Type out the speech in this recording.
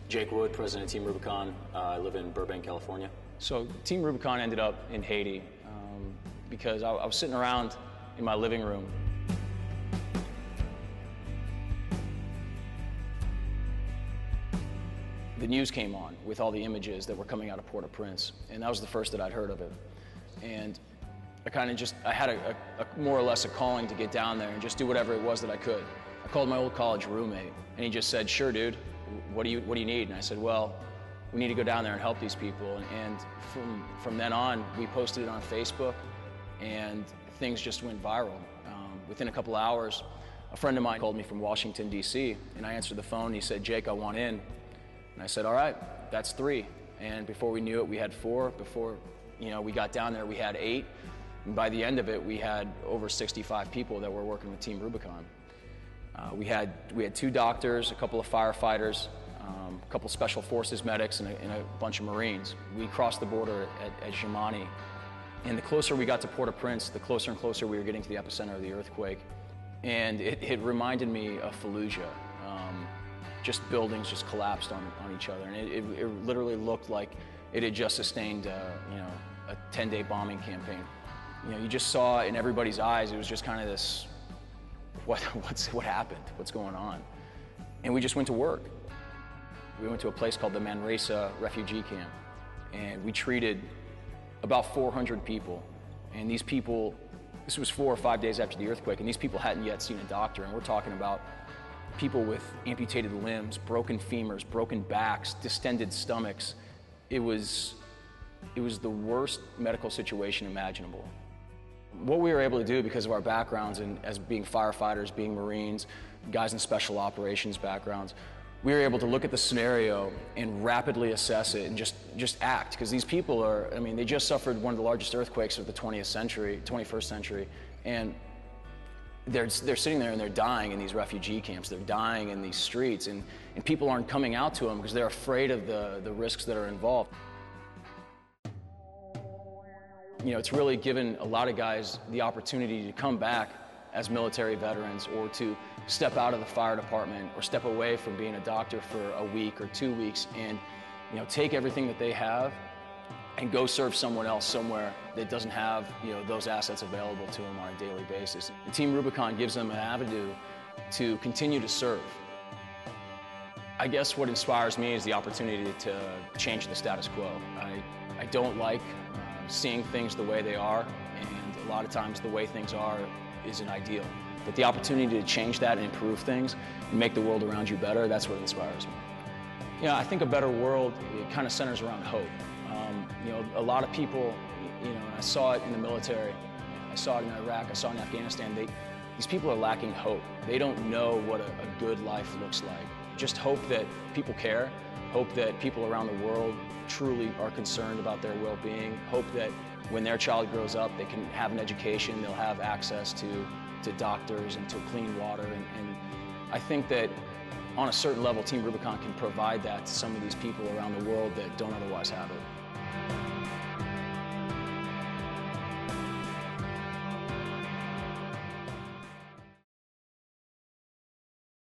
Jake Wood, president of Team Rubicon. I live in Burbank, California. So Team Rubicon ended up in Haiti because I was sitting around in my living room. The news came on with all the images that were coming out of Port-au-Prince, and that was the first that I'd heard of it. And I had a more or less a calling to get down there and just do whatever it was that I could. I called my old college roommate, and he just said, "Sure, dude, what do you need?" And I said, "Well, we need to go down there and help these people." And from then on, we posted it on Facebook, and things just went viral. Within a couple hours, a friend of mine called me from Washington, D.C., and I answered the phone, and he said, "Jake, I want in." And I said, "All right, that's 3." And before we knew it, we had 4. Before we got down there, we had 8. And by the end of it, we had over 65 people that were working with Team Rubicon. We had 2 doctors, a couple of firefighters, a couple of special forces medics, and a bunch of Marines. We crossed the border at Jimani. And the closer we got to Port-au-Prince, the closer and closer we were getting to the epicenter of the earthquake. And it reminded me of Fallujah. Just buildings just collapsed on each other. And it literally looked like it had just sustained a 10-day bombing campaign. You just saw in everybody's eyes, it was just kind of this, what happened? What's going on? And we just went to work. We went to a place called the Manresa refugee camp, and we treated about 400 people. And these people, this was 4 or 5 days after the earthquake, and these people hadn't yet seen a doctor. And we're talking about people with amputated limbs, broken femurs, broken backs, distended stomachs. It was the worst medical situation imaginable. What we were able to do because of our backgrounds and as being firefighters, being Marines, guys in special operations backgrounds, we were able to look at the scenario and rapidly assess it and just act. Because these people they just suffered one of the largest earthquakes of the 21st century, and they're sitting there and they're dying in these refugee camps. They're dying in these streets, and people aren't coming out to them because they're afraid of the risks that are involved. It's really given a lot of guys the opportunity to come back as military veterans, or to step out of the fire department, or step away from being a doctor for a week or 2 weeks, and take everything that they have and go serve someone else somewhere that doesn't have those assets available to them on a daily basis. And Team Rubicon gives them an avenue to continue to serve. I guess what inspires me is the opportunity to change the status quo. I don't like seeing things the way they are, and a lot of times the way things are isn't ideal. But the opportunity to change that and improve things and make the world around you better, that's what inspires me. I think a better world, it kind of centers around hope. A lot of people, and I saw it in the military, I saw it in Iraq, I saw it in Afghanistan, these people are lacking hope. They don't know what a good life looks like. Just hope that people care, hope that people around the world truly are concerned about their well-being, hope that when their child grows up, they can have an education, they'll have access to doctors and to clean water. And I think that on a certain level, Team Rubicon can provide that to some of these people around the world that don't otherwise have it.